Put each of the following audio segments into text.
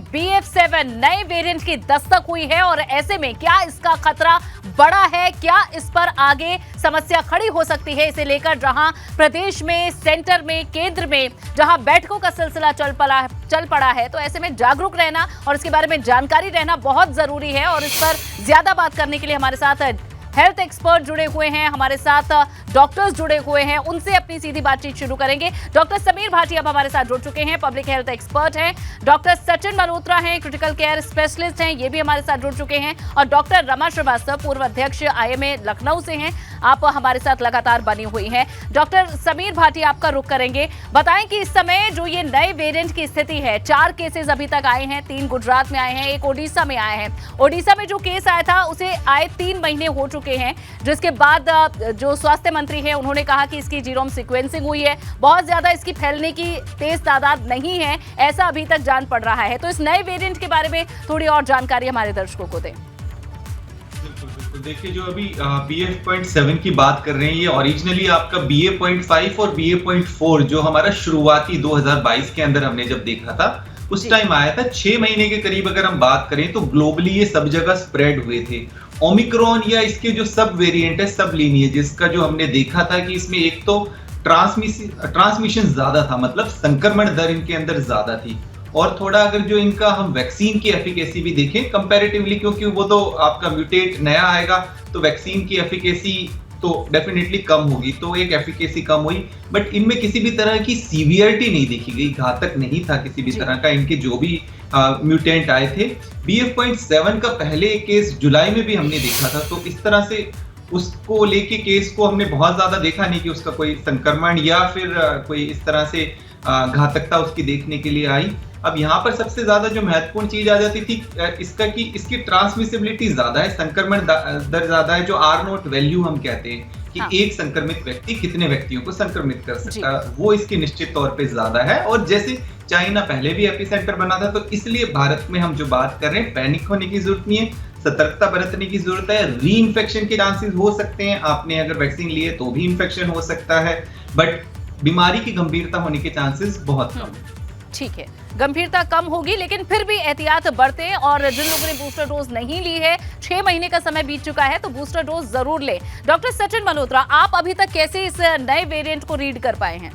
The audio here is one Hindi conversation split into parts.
BF7 नए वेरिएंट की दस्तक हुई है और ऐसे में क्या इसका खतरा बड़ा है, क्या इस पर आगे समस्या खड़ी हो सकती है, इसे लेकर जहां प्रदेश में, सेंटर में, केंद्र में जहां बैठकों का सिलसिला चल पड़ा है, तो ऐसे में जागरूक रहना और इसके बारे में जानकारी रहना बहुत जरूरी है। और इस पर ज्यादा बात करने के लिए हमारे साथ हेल्थ एक्सपर्ट जुड़े हुए हैं, हमारे साथ डॉक्टर्स जुड़े हुए हैं, उनसे अपनी सीधी बातचीत शुरू करेंगे। डॉक्टर समीर भाटी अब हमारे साथ जुड़ चुके हैं, पब्लिक हेल्थ एक्सपर्ट हैं। डॉक्टर सचिन मल्होत्रा हैं, क्रिटिकल केयर स्पेशलिस्ट हैं, ये भी हमारे साथ जुड़ चुके हैं। और डॉक्टर रमा श्रीवास्तव, पूर्व अध्यक्ष IMA लखनऊ से हैं, आप हमारे साथ लगातार बनी हुई हैं। डॉक्टर समीर भाटी, आपका रुख करेंगे, बताएं कि इस समय जो ये नए वेरिएंट की स्थिति है, 4 केसेस अभी तक आए हैं, 3 गुजरात में आए हैं, 1 ओडिशा में आए हैं। ओडिशा में जो केस आया था उसे आए 3 महीने हो चुके हैं, जिसके बाद जो स्वास्थ्य मंत्री हैं उन्होंने कहा कि इसकी जीनोम सीक्वेंसिंग हुई है, बहुत ज्यादा इसकी फैलने की तेज तादाद नहीं है, ऐसा अभी तक जान पड़ रहा है। तो इस नए वेरिएंट के बारे में थोड़ी और जानकारी हमारे दर्शकों को दें। बिल्कुल, देखिए जो अभी BF.7 की बात कर रहे हैं, ये ओरिजिनली आपका BA.5 और BA.4 जो हमारा शुरुआती 2022 के अंदर हमने जब देखा था उस टाइम आया था। 6 महीने के करीब अगर हम बात करें तो ग्लोबली ये सब जगह स्प्रेड हुए थे। ओमिक्रॉन या इसके जो सब वेरिएंट है, सब लीनिएज, जिसका जो हमने देखा था कि इसमें एक तो ट्रांसमिशन ज्यादा था, मतलब संक्रमण दर इनके अंदर ज्यादा थी। और थोड़ा अगर जो इनका हम वैक्सीन की एफिकेसी भी देखें कंपैरेटिवली, क्योंकि वो तो आपका म्यूटेट नया आएगा तो वैक्सीन की एफिकेसी तो डेफिनेटली कम होगी, तो एक एफिकेसी कम हुई, बट इनमें किसी भी तरह की सीवियरिटी नहीं देखी गई, घातक नहीं था किसी भी तरह का इनके जो भी म्यूटेंट आए थे। BF.7 का पहले केस जुलाई में भी हमने देखा था, तो इस तरह से उसको लेके केस को हमने बहुत ज्यादा देखा नहीं कि उसका कोई संक्रमण या फिर कोई इस तरह से घातकता उसकी देखने के लिए आई। अब यहाँ पर सबसे ज्यादा जो महत्वपूर्ण चीज आ जाती थी इसकी ट्रांसमिसिबिलिटी ज्यादा है, संक्रमण दर ज्यादा है, जो R0 वैल्यू हम कहते हैं कि एक संक्रमित व्यक्ति कितने व्यक्तियों को संक्रमित कर सकता है, वो इसकी निश्चित तौर पे ज्यादा है। और जैसे चाइना पहले भी एपिसेंटर बना था, तो इसलिए भारत में हम जो बात कर रहे हैं, पैनिक होने की जरूरत नहीं है, सतर्कता बरतने की जरूरत है। री इन्फेक्शन के चांसेस हो सकते हैं, आपने अगर वैक्सीन लिए तो भी इन्फेक्शन हो सकता है, बट बीमारी की गंभीरता होने के चांसेस बहुत कम है। ठीक है, गंभीरता कम होगी, लेकिन फिर भी एहतियात बरतें। और जिन लोगों ने बूस्टर डोज नहीं ली है, 6 महीने का समय बीत चुका है, तो बूस्टर डोज जरूर लें। डॉक्टर सचिन मल्होत्रा, आप अभी तक कैसे इस नए वेरिएंट को रीड कर पाए हैं?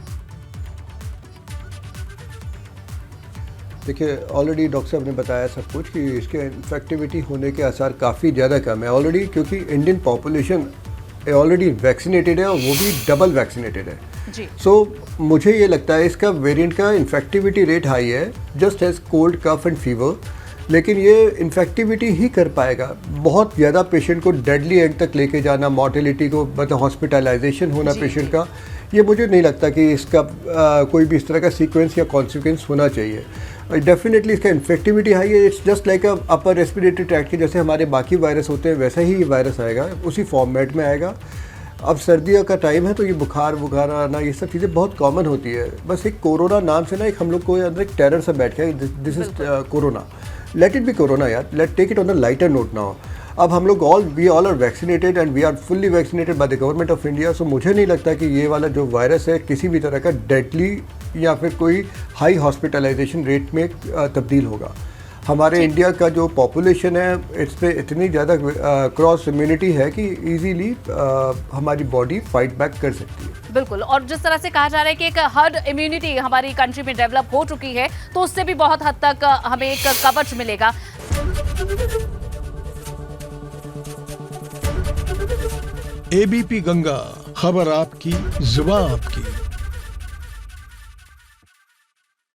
देखिए, ऑलरेडी डॉक्टर साहब ने बताया सब कुछ कि इसके इन्फेक्टिविटी होने के आसार काफ़ी ज़्यादा कम है ऑलरेडी, क्योंकि इंडियन पॉपुलेशन ऑलरेडी वैक्सीनेटेड है और वो भी डबल वैक्सीनेटेड है जी। सो मुझे ये लगता है इसका वेरिएंट का इन्फेक्टिविटी रेट हाई है, just as cold, cough and fever, लेकिन ये इन्फेक्टिविटी ही कर पाएगा। बहुत ज़्यादा पेशेंट को डेडली एंड तक लेके जाना, मॉर्टेलिटी को, मतलब हॉस्पिटलाइजेशन होना पेशेंट का, ये मुझे नहीं लगता कि इसका कोई भी इस तरह का सीक्वेंस या कॉन्सिक्वेंस होना चाहिए। डेफिनेटली इसका इन्फेक्टिविटी हाई है, it's just like upper respiratory tract के जैसे हमारे बाकी वायरस होते हैं वैसा ही ये वायरस आएगा, उसी फॉर्मेट में आएगा। अब सर्दियों का टाइम है तो ये बुखार आना, ये सब चीज़ें बहुत कॉमन होती है। बस एक कोरोना नाम से ना एक हम लोग को अंदर एक टेरर सा बैठ गया, this is corona, let it be corona यार, let take it on a lighter note now. अब हम लोग we all are vaccinated and we are fully vaccinated by the government of India. So मुझे नहीं लगता कि ये वाला जो वायरस है किसी भी तरह का डेडली या फिर कोई हाई हॉस्पिटलाइजेशन रेट में तब्दील होगा। हमारे इंडिया का जो पॉपुलेशन है, इस पे इतनी ज़्यादा क्रॉस इम्यूनिटी है कि इजीली हमारी बॉडी फाइट बैक कर सकती है। बिल्कुल, और जिस तरह से कहा जा रहा है कि एक हर्ड इम्यूनिटी हमारी कंट्री में डेवलप हो चुकी है, तो उससे भी बहुत हद तक हमें एक कवच मिलेगा। ABP गंगा, खबर आपकी, जुबान आपकी।